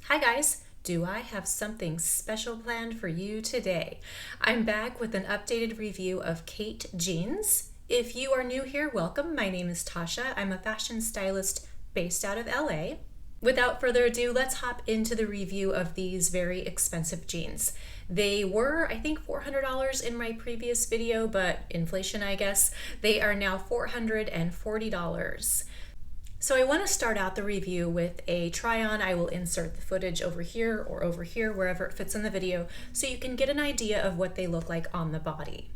Hi guys, do I have something special planned for you today? I'm back with an updated review of Khaite jeans. If you are new here, welcome. My name is Tasha. I'm a fashion stylist based out of LA. Without further ado, let's hop into the review of these very expensive jeans. They were, I think, $400 in my previous video, but inflation, I guess. They are now $440. So I want to start out the review with a try on. I will insert the footage over here or over here, wherever it fits in the video, so you can get an idea of what they look like on the body.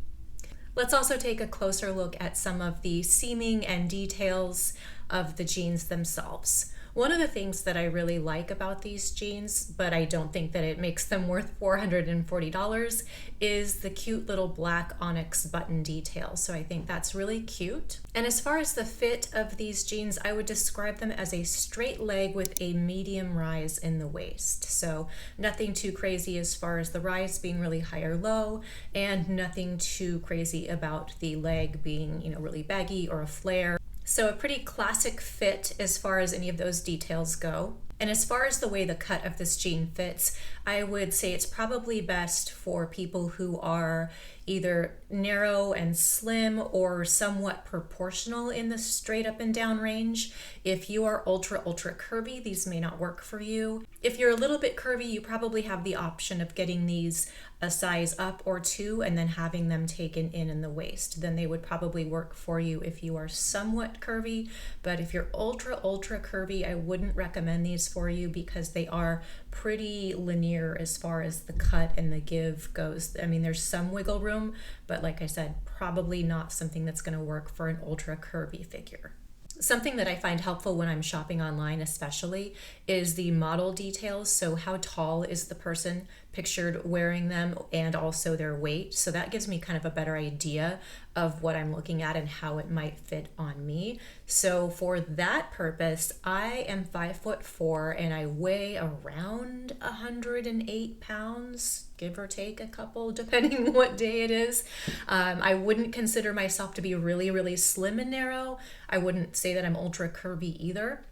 Let's also take a closer look at some of the seaming and details of the jeans themselves. One of the things that I really like about these jeans, but I don't think that it makes them worth $440, is the cute little black onyx button detail. So I think that's really cute. And as far as the fit of these jeans, I would describe them as a straight leg with a medium rise in the waist. So nothing too crazy as far as the rise being really high or low, and nothing too crazy about the leg being, really baggy or a flare. So a pretty classic fit as far as any of those details go. And as far as the way the cut of this jean fits, I would say it's probably best for people who are either narrow and slim or somewhat proportional in the straight up and down range. If you are ultra curvy, these may not work for you. If you're a little bit curvy, you probably have the option of getting these a size up or two and then having them taken in the waist. Then they would probably work for you if you are somewhat curvy. But if you're ultra curvy, I wouldn't recommend these for you because they are pretty linear as far as the cut and the give goes. I mean, there's some wiggle room, but like I said, probably not something that's going to work for an ultra curvy figure. Something that I find helpful when I'm shopping online especially is the model details. So how tall is the person pictured wearing them and also their weight. So that gives me kind of a better idea of what I'm looking at and how it might fit on me. So for that purpose, I am 5'4" and I weigh around 108 pounds, give or take a couple, depending what day it is. I wouldn't consider myself to be really slim and narrow. I wouldn't say that I'm ultra curvy either.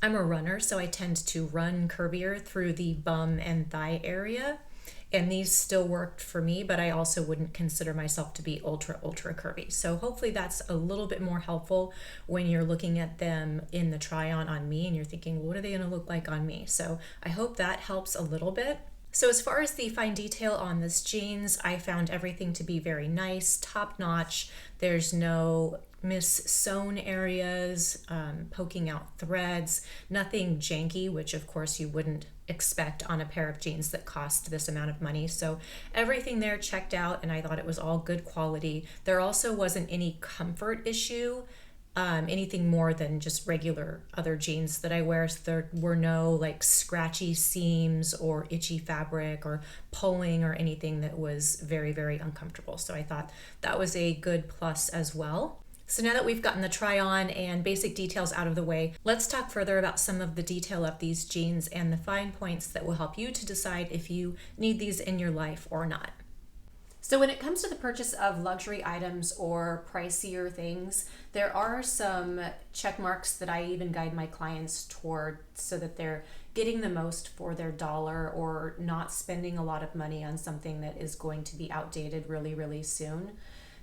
I'm a runner, so I tend to run curvier through the bum and thigh area. And these still worked for me, but I also wouldn't consider myself to be ultra curvy. So hopefully that's a little bit more helpful when you're looking at them in the try on me and you're thinking, well, what are they gonna look like on me? So I hope that helps a little bit. So as far as the fine detail on this jeans, I found everything to be very nice, top notch. There's no mis-sewn areas, poking out threads, nothing janky, which of course you wouldn't expect on a pair of jeans that cost this amount of money. So everything there checked out and I thought it was all good quality. There also wasn't any comfort issue, anything more than just regular other jeans that I wear. So there were no like scratchy seams or itchy fabric or pulling or anything that was very uncomfortable. So I thought that was a good plus as well. So now that we've gotten the try on and basic details out of the way, let's talk further about some of the detail of these jeans and the fine points that will help you to decide if you need these in your life or not. So when it comes to the purchase of luxury items or pricier things, there are some check marks that I even guide my clients toward so that they're getting the most for their dollar or not spending a lot of money on something that is going to be outdated really soon.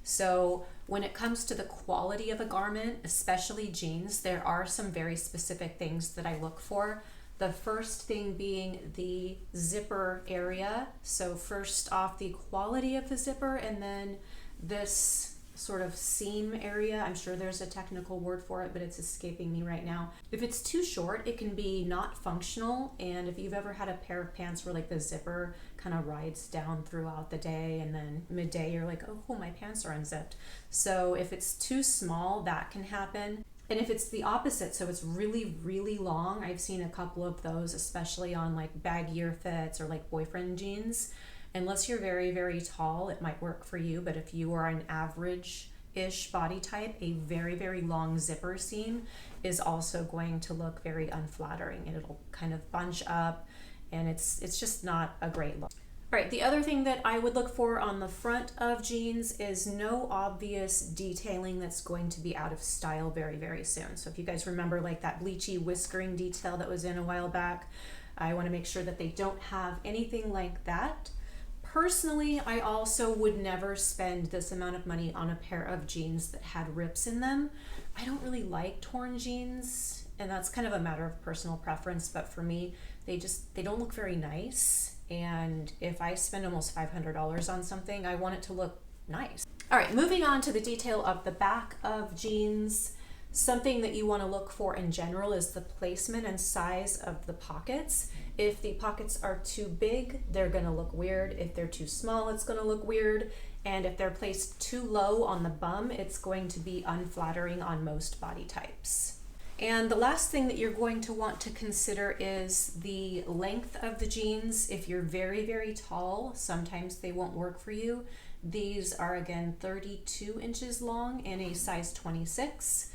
So when it comes to the quality of a garment, especially jeans, there are some very specific things that I look for. The first thing being the zipper area. So first off, the quality of the zipper, and then this sort of seam area. I'm sure there's a technical word for it, but it's escaping me right now. If it's too short, it can be not functional. And if you've ever had a pair of pants where like the zipper kind of rides down throughout the day and then midday you're like, oh, my pants are unzipped. So if it's too small, that can happen. And if it's the opposite, so it's really long, I've seen a couple of those, especially on like baggier fits or like boyfriend jeans. Unless you're very tall, it might work for you, but if you are an average-ish body type, a very long zipper seam is also going to look very unflattering and it'll kind of bunch up and it's just not a great look. All right, the other thing that I would look for on the front of jeans is no obvious detailing that's going to be out of style very soon. So if you guys remember like that bleachy whiskering detail that was in a while back, I want to make sure that they don't have anything like that. Personally, I also would never spend this amount of money on a pair of jeans that had rips in them. I don't really like torn jeans, and that's kind of a matter of personal preference, but for me, they don't look very nice. And if I spend almost $500 on something, I want it to look nice. All right, moving on to the detail of the back of jeans. Something that you want to look for in general is the placement and size of the pockets. If the pockets are too big, they're going to look weird. If they're too small, it's going to look weird. And if they're placed too low on the bum, it's going to be unflattering on most body types. And the last thing that you're going to want to consider is the length of the jeans. If you're very, very tall, sometimes they won't work for you. These are again 32 inches long in a size 26.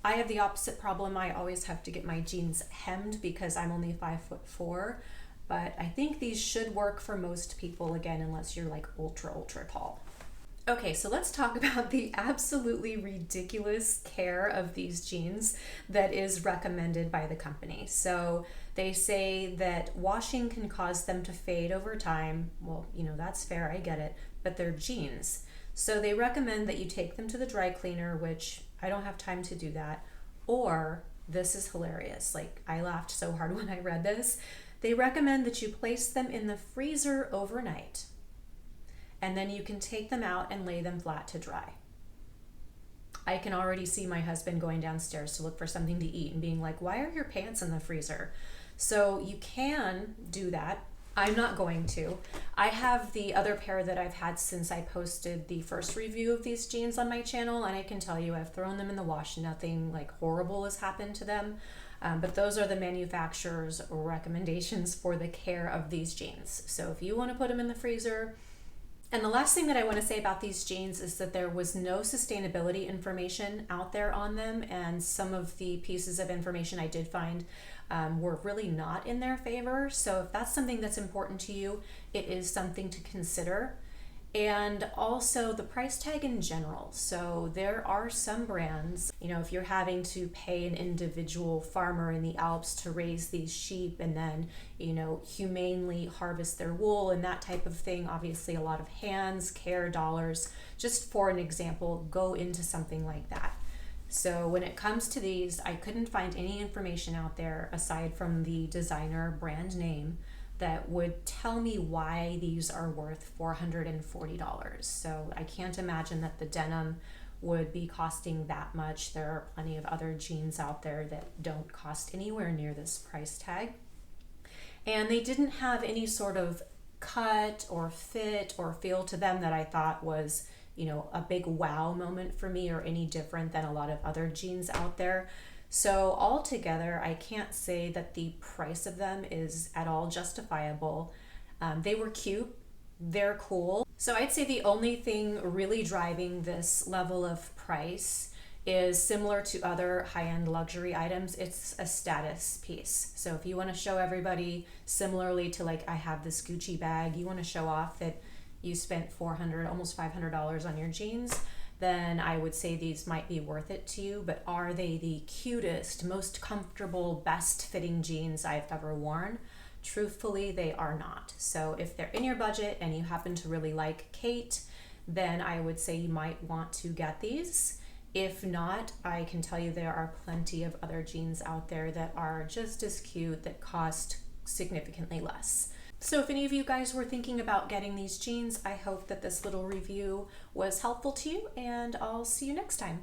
I have the opposite problem. I always have to get my jeans hemmed because I'm only 5'4", but I think these should work for most people, again, unless you're like ultra tall. Okay, so let's talk about the absolutely ridiculous care of these jeans that is recommended by the company. So they say that washing can cause them to fade over time. Well, that's fair, I get it, but they're jeans. So they recommend that you take them to the dry cleaner, which I don't have time to do that. Or, this is hilarious, like I laughed so hard when I read this. They recommend that you place them in the freezer overnight, and then you can take them out and lay them flat to dry. I can already see my husband going downstairs to look for something to eat and being like, why are your pants in the freezer? So you can do that. I'm not going to. I have the other pair that I've had since I posted the first review of these jeans on my channel, and I can tell you I've thrown them in the wash. Nothing like horrible has happened to them, but those are the manufacturer's recommendations for the care of these jeans. So if you want to put them in the freezer. And the last thing that I want to say about these jeans is that there was no sustainability information out there on them, and some of the pieces of information I did find were really not in their favor. So if that's something that's important to you, it is something to consider. And also the price tag in general. So there are some brands, if you're having to pay an individual farmer in the Alps to raise these sheep and then, humanely harvest their wool and that type of thing, obviously a lot of hands, care, dollars, just for an example, go into something like that. So when it comes to these, I couldn't find any information out there aside from the designer brand name that would tell me why these are worth $440. So I can't imagine that the denim would be costing that much. There are plenty of other jeans out there that don't cost anywhere near this price tag. And they didn't have any sort of cut or fit or feel to them that I thought was a big wow moment for me or any different than a lot of other jeans out there. So altogether, I can't say that the price of them is at all justifiable. They were cute, they're cool. So I'd say the only thing really driving this level of price is similar to other high-end luxury items. It's a status piece. So if you want to show everybody, similarly to like I have this Gucci bag, you want to show off that you spent $400, almost $500 on your jeans, then I would say these might be worth it to you. But are they the cutest, most comfortable, best fitting jeans I've ever worn? Truthfully, they are not. So if they're in your budget and you happen to really like Khaite, then I would say you might want to get these. If not, I can tell you there are plenty of other jeans out there that are just as cute that cost significantly less. So if any of you guys were thinking about getting these jeans, I hope that this little review was helpful to you, and I'll see you next time.